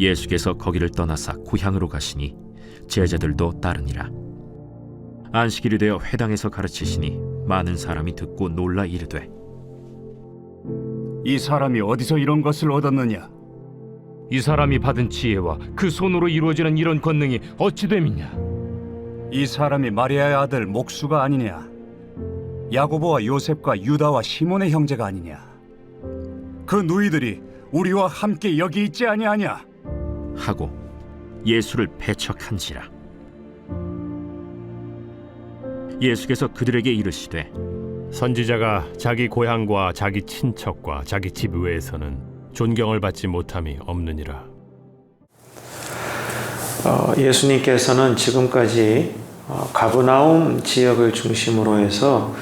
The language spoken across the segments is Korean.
예수께서 거기를 떠나사 고향으로 가시니 제자들도 따르니라. 안식일이 되어 회당에서 가르치시니 많은 사람이 듣고 놀라 이르되, 이 사람이 어디서 이런 것을 얻었느냐? 이 사람이 받은 지혜와 그 손으로 이루어지는 이런 권능이 어찌 됨이냐? 이 사람이 마리아의 아들 목수가 아니냐? 야고보와 요셉과 유다와 시몬의 형제가 아니냐? 그 누이들이 우리와 함께 여기 있지 아니하냐? 하고 예수를 배척한지라. 예수께서 그들에게 이르시되, 선지자가 자기 고향과 자기 친척과 자기 집 외에서는 존경을 받지 못함이 없느니라. 예수님께서는 지금까지 가버나움 지역을 중심으로 해서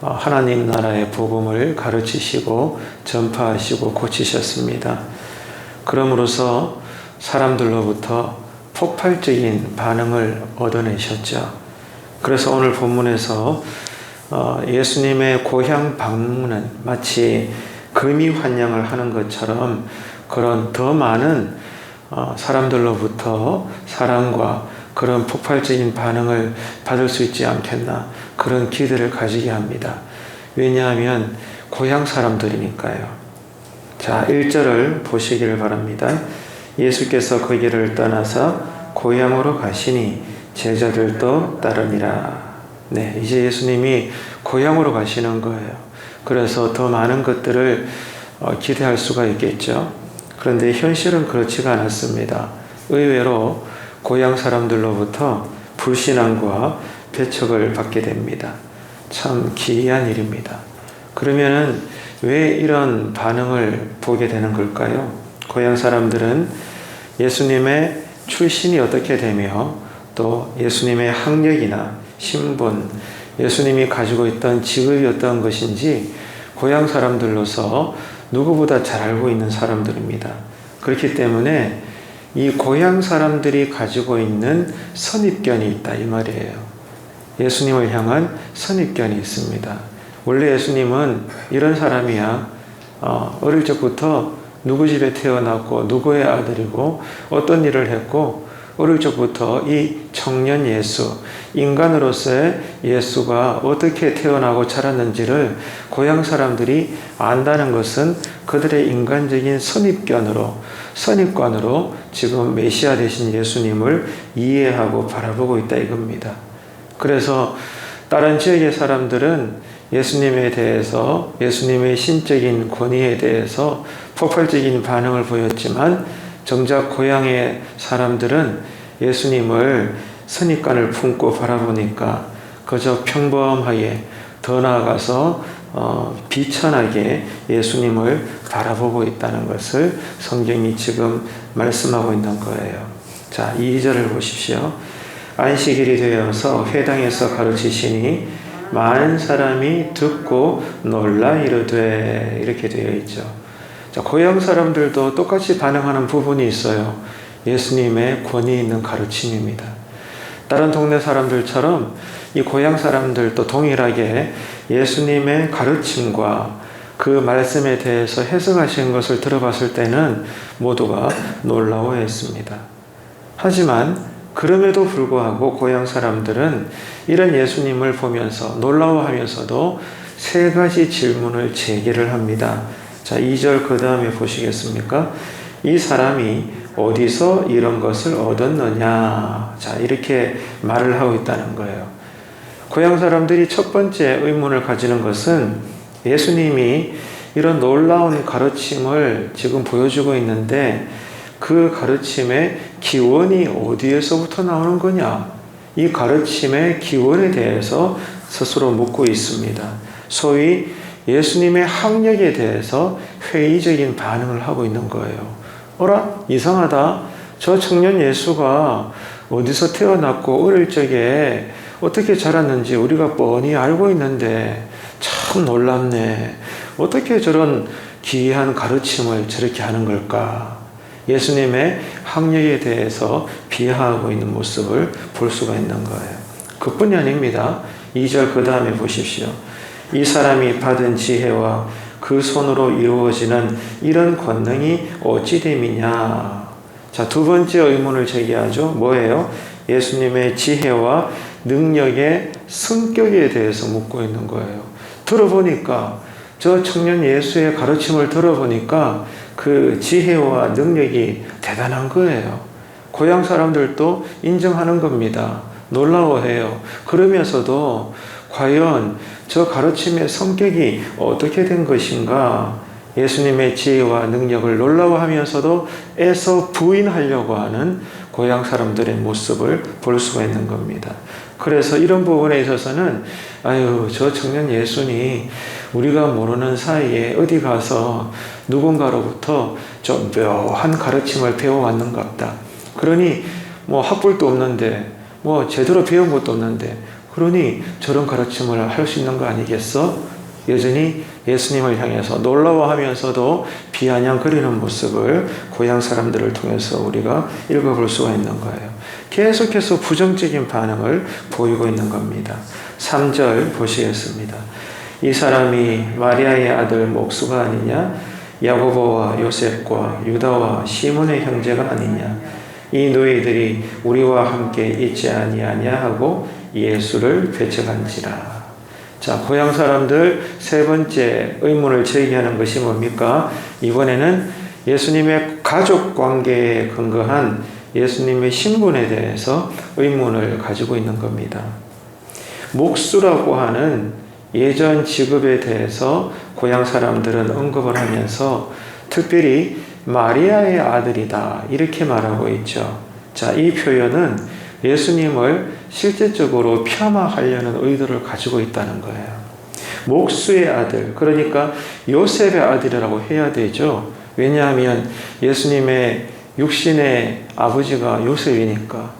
하나님 나라의 복음을 가르치시고 전파하시고 고치셨습니다. 그럼으로써 사람들로부터 폭발적인 반응을 얻어내셨죠. 그래서 오늘 본문에서 예수님의 고향 방문은 마치 금이 환영을 하는 것처럼 그런 더 많은 사람들로부터 사랑과 그런 폭발적인 반응을 받을 수 있지 않겠나, 그런 기대를 가지게 합니다. 왜냐하면 고향 사람들이니까요. 자, 1절을 보시기를 바랍니다. 예수께서 거기를 떠나서 고향으로 가시니 제자들도 따르니라. 네, 이제 예수님이 고향으로 가시는 거예요. 그래서 더 많은 것들을 기대할 수가 있겠죠. 그런데 현실은 그렇지가 않았습니다. 의외로 고향 사람들로부터 불신앙과 배척을 받게 됩니다. 참 기이한 일입니다. 그러면은 왜 이런 반응을 보게 되는 걸까요? 고향 사람들은 예수님의 출신이 어떻게 되며 또 예수님의 학력이나 신분, 예수님이 가지고 있던 직업이 어떤 것인지 고향 사람들로서 누구보다 잘 알고 있는 사람들입니다. 그렇기 때문에 이 고향 사람들이 가지고 있는 선입견이 있다, 이 말이에요. 예수님을 향한 선입견이 있습니다. 원래 예수님은 이런 사람이야. 어릴 적부터 누구 집에 태어났고 누구의 아들이고 어떤 일을 했고, 어릴 적부터 이 청년 예수, 인간으로서의 예수가 어떻게 태어나고 자랐는지를 고향 사람들이 안다는 것은 그들의 인간적인 선입관으로 지금 메시아 되신 예수님을 이해하고 바라보고 있다, 이겁니다. 그래서 다른 지역의 사람들은 예수님에 대해서, 예수님의 신적인 권위에 대해서 폭발적인 반응을 보였지만 정작 고향의 사람들은 예수님을 선입관을 품고 바라보니까 그저 평범하게, 더 나아가서 비천하게 예수님을 바라보고 있다는 것을 성경이 지금 말씀하고 있는 거예요. 자, 2절을 보십시오. 안식일이 되어서 회당에서 가르치시니 많은 사람이 듣고 놀라 이르되, 이렇게 되어 있죠. 자, 고향 사람들도 똑같이 반응하는 부분이 있어요. 예수님의 권위 있는 가르침입니다. 다른 동네 사람들처럼 이 고향 사람들도 동일하게 예수님의 가르침과 그 말씀에 대해서 해석하신 것을 들어봤을 때는 모두가 놀라워했습니다. 하지만 그럼에도 불구하고 고향 사람들은 이런 예수님을 보면서 놀라워하면서도 세 가지 질문을 제기를 합니다. 자, 2절 그 다음에 보시겠습니까? 이 사람이 어디서 이런 것을 얻었느냐? 자, 이렇게 말을 하고 있다는 거예요. 고향 사람들이 첫 번째 의문을 가지는 것은 예수님이 이런 놀라운 가르침을 지금 보여주고 있는데 그 가르침의 기원이 어디에서부터 나오는 거냐? 이 가르침의 기원에 대해서 스스로 묻고 있습니다. 소위 예수님의 학력에 대해서 회의적인 반응을 하고 있는 거예요. 어라? 이상하다. 저 청년 예수가 어디서 태어났고 어릴 적에 어떻게 자랐는지 우리가 뻔히 알고 있는데 참 놀랍네. 어떻게 저런 기이한 가르침을 저렇게 하는 걸까? 예수님의 학력에 대해서 비하하고 있는 모습을 볼 수가 있는 거예요. 그뿐이 아닙니다. 2절 그 다음에 보십시오. 이 사람이 받은 지혜와 그 손으로 이루어지는 이런 권능이 어찌 됨이냐. 자, 두 번째 의문을 제기하죠. 뭐예요? 예수님의 지혜와 능력의 성격에 대해서 묻고 있는 거예요. 들어보니까 저 청년 예수의 가르침을 들어보니까 그 지혜와 능력이 대단한 거예요. 고향 사람들도 인정하는 겁니다. 놀라워해요. 그러면서도 과연 저 가르침의 성격이 어떻게 된 것인가? 예수님의 지혜와 능력을 놀라워하면서도 애써 부인하려고 하는 고향 사람들의 모습을 볼 수가 있는 겁니다. 그래서 이런 부분에 있어서는 아유, 저 청년 예수니 우리가 모르는 사이에 어디 가서 누군가로부터 좀 묘한 가르침을 배워왔는 것 같다. 그러니 뭐 학벌도 없는데 뭐 제대로 배운 것도 없는데 그러니 저런 가르침을 할 수 있는 거 아니겠어? 여전히 예수님을 향해서 놀라워하면서도 비아냥거리는 모습을 고향 사람들을 통해서 우리가 읽어볼 수가 있는 거예요. 계속해서 부정적인 반응을 보이고 있는 겁니다. 3절 보시겠습니다. 이 사람이 마리아의 아들 목수가 아니냐? 야고보와 요셉과 유다와 시몬의 형제가 아니냐? 이 너희들이 우리와 함께 있지 아니하냐 하고 예수를 배척한지라. 자, 고향 사람들 세 번째 의문을 제기하는 것이 뭡니까? 이번에는 예수님의 가족 관계에 근거한 예수님의 신분에 대해서 의문을 가지고 있는 겁니다. 목수라고 하는 예전 직업에 대해서 고향 사람들은 언급을 하면서 특별히 마리아의 아들이다 이렇게 말하고 있죠. 자, 이 표현은 예수님을 실제적으로 폄하하려는 의도를 가지고 있다는 거예요. 목수의 아들, 그러니까 요셉의 아들이라고 해야 되죠. 왜냐하면 예수님의 육신의 아버지가 요셉이니까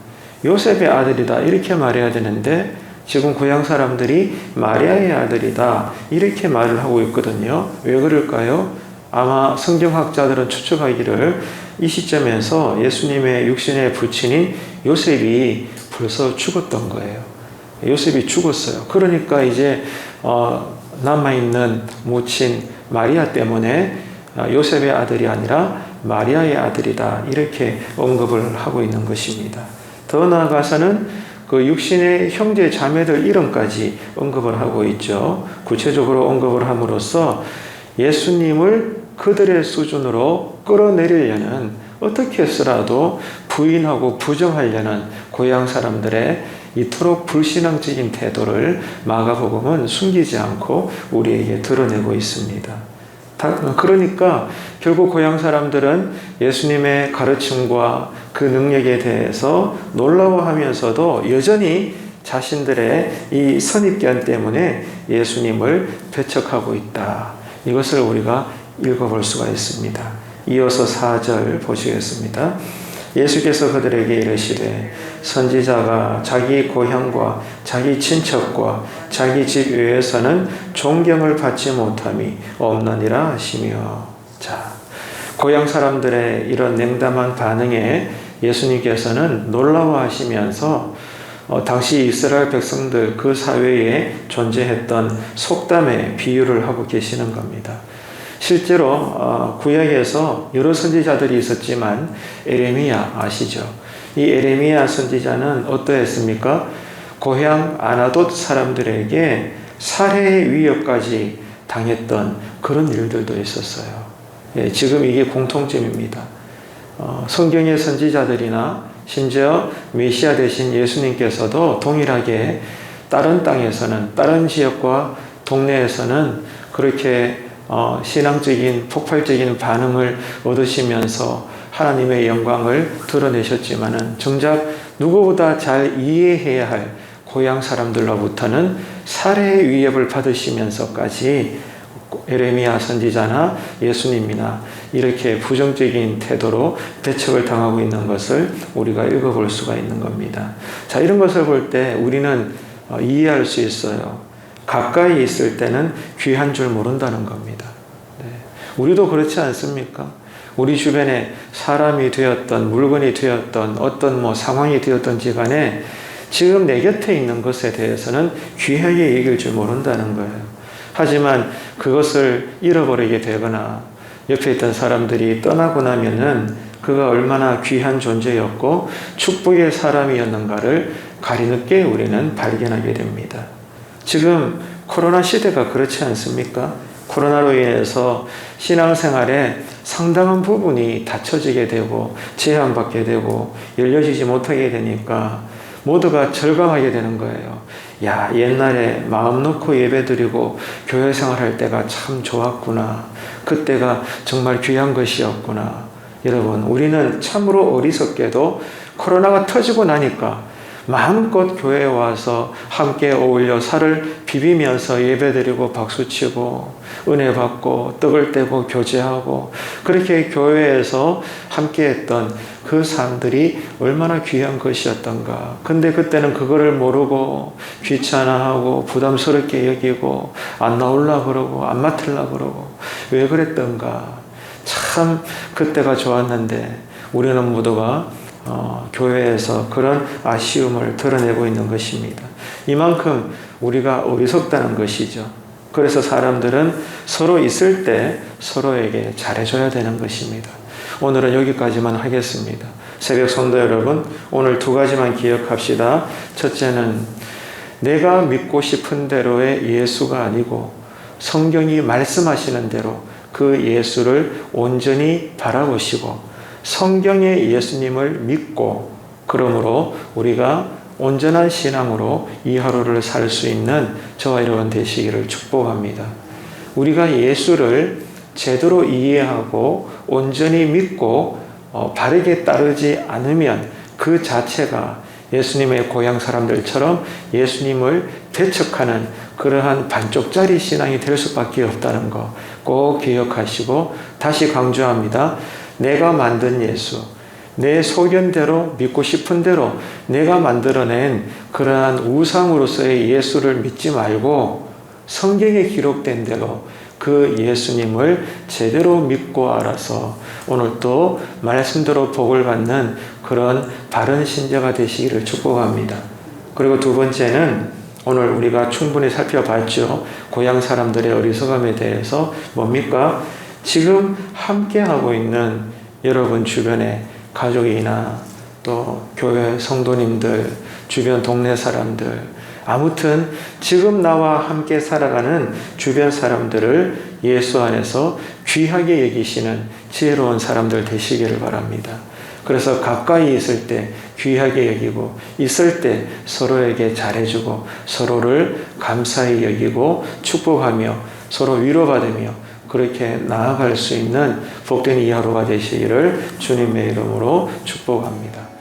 요셉의 아들이다 이렇게 말해야 되는데 지금 고향 사람들이 마리아의 아들이다 이렇게 말을 하고 있거든요. 왜 그럴까요? 아마 성경학자들은 추측하기를 이 시점에서 예수님의 육신의 부친인 요셉이 벌써 죽었던 거예요. 요셉이 죽었어요. 그러니까 이제 남아있는 모친 마리아 때문에 요셉의 아들이 아니라 마리아의 아들이다 이렇게 언급을 하고 있는 것입니다. 더 나아가서는 그 육신의 형제 자매들 이름까지 언급을 하고 있죠. 구체적으로 언급을 함으로써 예수님을 그들의 수준으로 끌어내리려는 어떻게 해서라도 부인하고 부정하려는 고향 사람들의 이토록 불신앙적인 태도를 마가복음은 숨기지 않고 우리에게 드러내고 있습니다. 그러니까 결국 고향 사람들은 예수님의 가르침과 그 능력에 대해서 놀라워하면서도 여전히 자신들의 이 선입견 때문에 예수님을 배척하고 있다. 이것을 우리가 읽어볼 수가 있습니다. 이어서 4절 보시겠습니다. 예수께서 그들에게 이르시되 선지자가 자기 고향과 자기 친척과 자기 집 외에서는 존경을 받지 못함이 없느니라 하시며. 자, 고향 사람들의 이런 냉담한 반응에 예수님께서는 놀라워하시면서 당시 이스라엘 백성들 그 사회에 존재했던 속담의 비유를 하고 계시는 겁니다. 실제로 구약에서 여러 선지자들이 있었지만 에레미야 아시죠? 이 에레미야 선지자는 어떠했습니까? 고향 아나돗 사람들에게 살해의 위협까지 당했던 그런 일들도 있었어요. 예, 지금 이게 공통점입니다. 성경의 선지자들이나 심지어 메시아 되신 예수님께서도 동일하게 다른 땅에서는 다른 지역과 동네에서는 그렇게 신앙적인 폭발적인 반응을 얻으시면서 하나님의 영광을 드러내셨지만은 정작 누구보다 잘 이해해야 할 고향 사람들로부터는 살해의 위협을 받으시면서까지 에레미야 선지자나 예수님이나 이렇게 부정적인 태도로 배척을 당하고 있는 것을 우리가 읽어볼 수가 있는 겁니다. 자, 이런 것을 볼 때 우리는 이해할 수 있어요. 가까이 있을 때는 귀한 줄 모른다는 겁니다. 네. 우리도 그렇지 않습니까? 우리 주변에 사람이 되었던 물건이 되었던 어떤 상황이 되었던지 간에 지금 내 곁에 있는 것에 대해서는 귀하게 여길 줄 모른다는 거예요. 하지만 그것을 잃어버리게 되거나 옆에 있던 사람들이 떠나고 나면은 그가 얼마나 귀한 존재였고 축복의 사람이었는가를 가리늦게 우리는 발견하게 됩니다. 지금 코로나 시대가 그렇지 않습니까? 코로나로 인해서 신앙생활에 상당한 부분이 닫혀지게 되고 제한받게 되고 열려지지 못하게 되니까 모두가 절감하게 되는 거예요. 야, 옛날에 마음 놓고 예배드리고 교회 생활할 때가 참 좋았구나. 그때가 정말 귀한 것이었구나. 여러분, 우리는 참으로 어리석게도 코로나가 터지고 나니까 마음껏 교회에 와서 함께 어울려 살을 비비면서 예배드리고 박수치고 은혜 받고 떡을 떼고 교제하고 그렇게 교회에서 함께했던 그 삶들이 얼마나 귀한 것이었던가. 근데 그때는 그거를 모르고 귀찮아하고 부담스럽게 여기고 안 나올라 그러고 안 맡을라 그러고 왜 그랬던가. 참 그때가 좋았는데 우리는 모두가 교회에서 그런 아쉬움을 드러내고 있는 것입니다. 이만큼 우리가 어리석다는 것이죠. 그래서 사람들은 서로 있을 때 서로에게 잘해줘야 되는 것입니다. 오늘은 여기까지만 하겠습니다. 새벽 성도 여러분, 오늘 두 가지만 기억합시다. 첫째는 내가 믿고 싶은 대로의 예수가 아니고 성경이 말씀하시는 대로 그 예수를 온전히 바라보시고 성경의 예수님을 믿고 그러므로 우리가 온전한 신앙으로 이 하루를 살 수 있는 저와 여러분 되시기를 축복합니다. 우리가 예수를 제대로 이해하고 온전히 믿고 바르게 따르지 않으면 그 자체가 예수님의 고향 사람들처럼 예수님을 배척하는 그러한 반쪽짜리 신앙이 될 수밖에 없다는 거 꼭 기억하시고 다시 강조합니다. 내가 만든 예수, 내 소견대로 믿고 싶은 대로 내가 만들어낸 그러한 우상으로서의 예수를 믿지 말고 성경에 기록된 대로 그 예수님을 제대로 믿고 알아서 오늘 또 말씀대로 복을 받는 그런 바른 신자가 되시기를 축복합니다. 그리고 두 번째는 오늘 우리가 충분히 살펴봤죠. 고향 사람들의 어리석음에 대해서 뭡니까? 지금 함께하고 있는 여러분 주변에 가족이나 또 교회 성도님들, 주변 동네 사람들, 아무튼 지금 나와 함께 살아가는 주변 사람들을 예수 안에서 귀하게 여기시는 지혜로운 사람들 되시기를 바랍니다. 그래서 가까이 있을 때 귀하게 여기고 있을 때 서로에게 잘해주고 서로를 감사히 여기고 축복하며 서로 위로받으며 그렇게 나아갈 수 있는 복된 이 하루가 되시기를 주님의 이름으로 축복합니다.